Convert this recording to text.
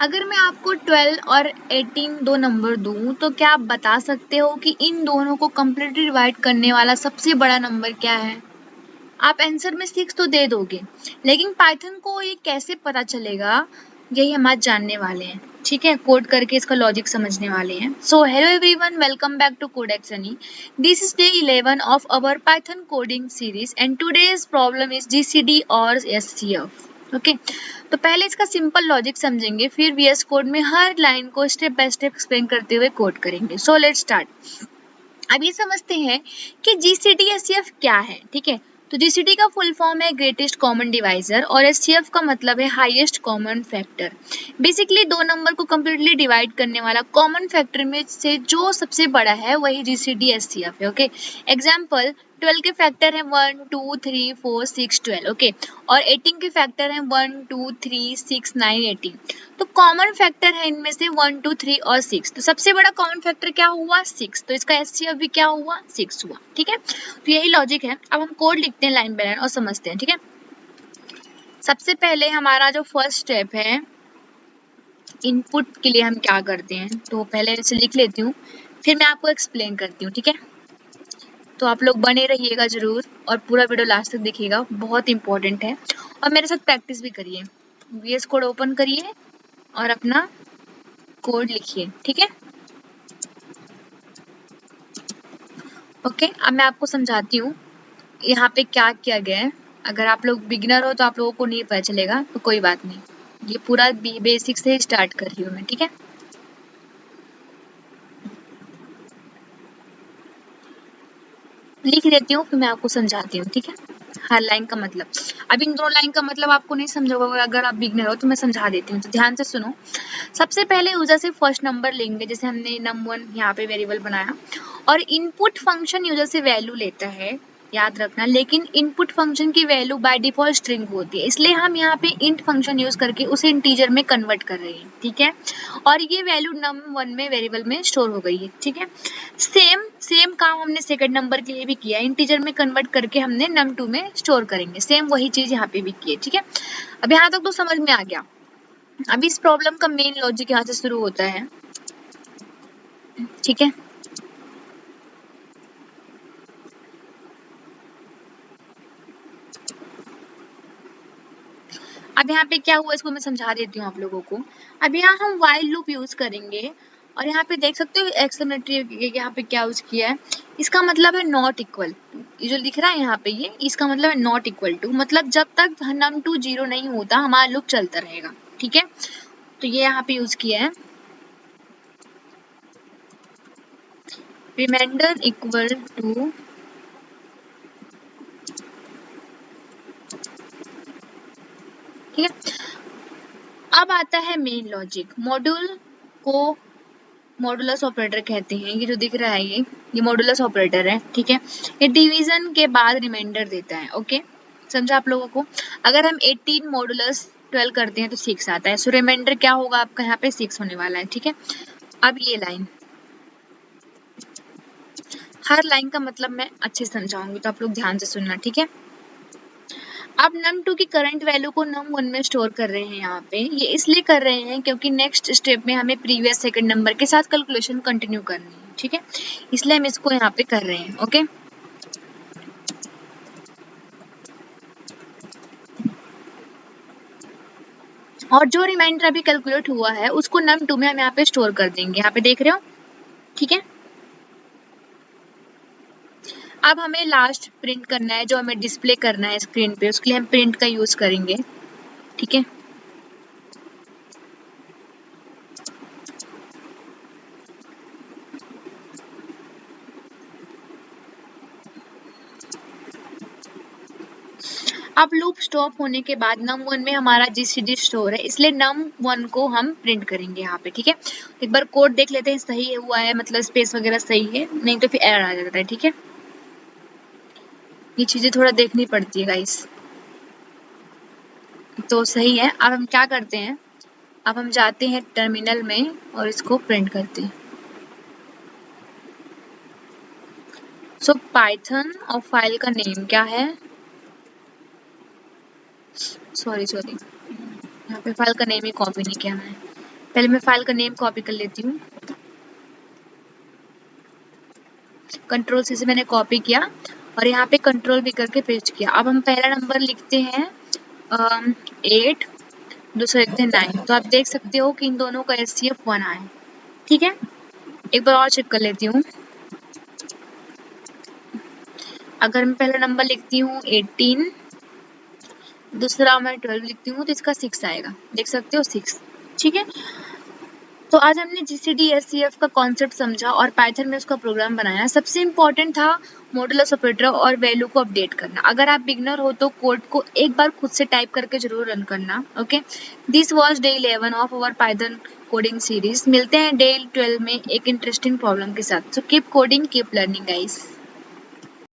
अगर मैं आपको 12 और 18 दो नंबर दूं तो क्या आप बता सकते हो कि इन दोनों को कंप्लीटली डिवाइड करने वाला सबसे बड़ा नंबर क्या है? आप आंसर में 6 तो दे दोगे, लेकिन पाइथन को ये कैसे पता चलेगा, यही हम आज जानने वाले हैं। ठीक है, कोड करके इसका लॉजिक समझने वाले हैं। So hello everyone, welcome back to Codex Honey. This is day 11 of our Python coding series and today's problem is GCD और एचसीएफ। ओके, तो पहले इसका सिंपल लॉजिक समझेंगे, फिर वीएस कोड में हर लाइन को स्टेप बाय स्टेप एक्सप्लेन करते हुए कोड करेंगे। So let's start. अब ये समझते हैं कि जीसीडी एचसीएफ क्या है। ठीक है, तो जीसीडी का फुल फॉर्म है ग्रेटेस्ट कॉमन डिवाइजर और एचसीएफ का मतलब है हाईएस्ट कॉमन फैक्टर। बेसिकली दो नंबर को कंप्लीटली डिवाइड करने वाला कॉमन फैक्टर में से जो सबसे बड़ा है वही जीसीडी एचसीएफ है। ओके, एग्जांपल 12 के फैक्टर है 1 2 3 4 6 12। ओके, और 18 के फैक्टर है 1 2 3 6 9 18। तो कॉमन फैक्टर है इनमें से 1 2 3 और 6। तो सबसे बड़ा कॉमन फैक्टर क्या हुआ? 6। तो इसका एचसीएफ भी क्या हुआ? 6 हुआ। ठीक है, तो यही लॉजिक है। अब हम कोड लिखते हैं लाइन बाय लाइन और समझते हैं। ठीक है, सबसे पहले हमारा जो फर्स्ट स्टेप है, इनपुट के लिए हम क्या करते हैं, तो पहले इसे लिख लेती हूँ, फिर मैं आपको एक्सप्लेन करती हूँ। ठीक है, तो आप लोग बने रहिएगा जरूर और पूरा वीडियो लास्ट तक देखिएगा, बहुत इंपॉर्टेंट है। और मेरे साथ प्रैक्टिस भी करिए। वीएस कोड ओपन करिए और अपना कोड लिखिए। ठीक है, ओके, अब मैं आपको समझाती हूँ यहाँ पे क्या किया गया है। अगर आप लोग बिगिनर हो तो आप लोगों को नहीं पता चलेगा, तो कोई बात नहीं, ये पूरा बेसिक से ही स्टार्ट कर रही हूँ मैं। ठीक है, लिख देती हूँ फिर मैं आपको समझाती हूँ। ठीक है, हर लाइन का मतलब, अब इन दोनों लाइन का मतलब आपको नहीं समझ होगा अगर आप बिगिनर हो, तो मैं समझा देती हूँ, तो ध्यान से सुनो। सबसे पहले यूजर से फर्स्ट नंबर लेंगे, जैसे हमने num1 यहाँ पे वेरिएबल बनाया, और इनपुट फंक्शन यूजर से वैल्यू लेता है, याद रखना। लेकिन इनपुट फंक्शन की वैल्यू बाय डिफॉल्ट स्ट्रिंग होती है, इसलिए हम यहाँ पे इंट फंक्शन यूज करके उसे इंटीजर में कन्वर्ट कर रहे हैं। ठीक है, और ये वैल्यू num1 में वेरिएबल में स्टोर हो गई है। ठीक है, सेम काम हमने सेकंड नंबर के लिए भी किया, इंटीजर में कन्वर्ट करके हमने num2 में स्टोर करेंगे, सेम वही चीज यहाँ पे भी की है। ठीक है, अब यहाँ तक तो समझ में आ गया। अब इस प्रॉब्लम का मेन लॉजिक यहाँ से शुरू होता है। ठीक है, अब यहाँ पे क्या हुआ इसको मैं समझा देती हूँ आप लोगों को। अब यहाँ हम व्हाइल लूप यूज करेंगे और यहाँ पे देख सकते हो एक्सक्लेमेटरी यहाँ पे क्या यूज किया है, इसका मतलब है नॉट इक्वल टू। ये जो लिख रहा है यहाँ पे, ये इसका मतलब है नॉट इक्वल टू, मतलब जब तक num2 0 नहीं होता हमारा लूप चलता रहेगा। ठीक है, तो ये यहाँ पे यूज किया है रिमाइंडर इक्वल टू। ठीक है, अब आता है मेन लॉजिक। मॉड्यूल को मॉडुलस ऑपरेटर कहते हैं। ये जो दिख रहा है ये मॉडुलस ऑपरेटर है। ठीक है, ये डिवीजन के बाद रिमाइंडर देता है। ओके, समझा आप लोगों को? अगर हम 18 मॉडुलस 12 करते हैं तो 6 आता है, सो रिमाइंडर क्या होगा आपका यहाँ पे 6 होने वाला है। ठीक है, अब ये लाइन, हर लाइन का मतलब मैं अच्छे से समझाऊंगी, तो आप लोग ध्यान से सुनना। ठीक है, अब num2 की करंट वैल्यू को num1 में स्टोर कर रहे हैं। यहाँ पे ये इसलिए कर रहे हैं क्योंकि नेक्स्ट स्टेप में हमें प्रीवियस सेकंड नंबर के साथ कैलकुलेशन कंटिन्यू करनी है। ठीक है, इसलिए हम इसको यहाँ पे कर रहे हैं। ओके, और जो रिमाइंडर अभी कैलकुलेट हुआ है उसको num2 में हम यहाँ पे स्टोर कर देंगे। यहाँ पे देख रहे हो? ठीक है, अब हमें लास्ट प्रिंट करना है, जो हमें डिस्प्ले करना है स्क्रीन पे, उसके लिए हम प्रिंट का यूज करेंगे। ठीक है, अब लूप स्टॉप होने के बाद num1 में हमारा जीसीडी स्टोर है, इसलिए num1 को हम प्रिंट करेंगे यहाँ पे। ठीक है, एक बार कोड देख लेते हैं सही हुआ है, मतलब स्पेस वगैरह सही है, नहीं तो फिर एरर आ जाता है। ठीक है, ये चीजें थोड़ा देखनी पड़ती है गाइस। तो सही है, अब हम क्या करते हैं, अब हम जाते हैं टर्मिनल में और इसको प्रिंट करते हैं। सो पाइथन और फाइल का नेम क्या है, सॉरी यहाँ पे फाइल का नेम ही कॉपी नहीं किया मैंने। पहले मैं फाइल का नेम कॉपी कर लेती हूँ, कंट्रोल सी से मैंने कॉपी किया और यहाँ पे कंट्रोल भी करके पेस्ट किया। अब हम पहला नंबर लिखते हैं 8, दूसरा लिखते हैं 9। तो आप देख सकते हो कि इन दोनों का HCF 1 आया। ठीक है, एक बार और चेक कर लेती हूँ। अगर मैं पहला नंबर लिखती हूँ 18, दूसरा मैं 12 लिखती हूँ तो इसका 6 आएगा, देख सकते हो 6। ठीक है, तो आज हमने GCD SCF का कॉन्सेप्ट समझा और पाइथन में उसका प्रोग्राम बनाया। सबसे इम्पोर्टेंट था मॉडुलस ऑपरेटर और वैल्यू को अपडेट करना। अगर आप बिगनर हो तो कोड को एक बार खुद से टाइप करके जरूर रन करना। Okay, this was day 11 of our Python coding series. मिलते हैं डे 12 में एक इंटरेस्टिंग प्रॉब्लम के साथ। So keep coding, keep learning guys.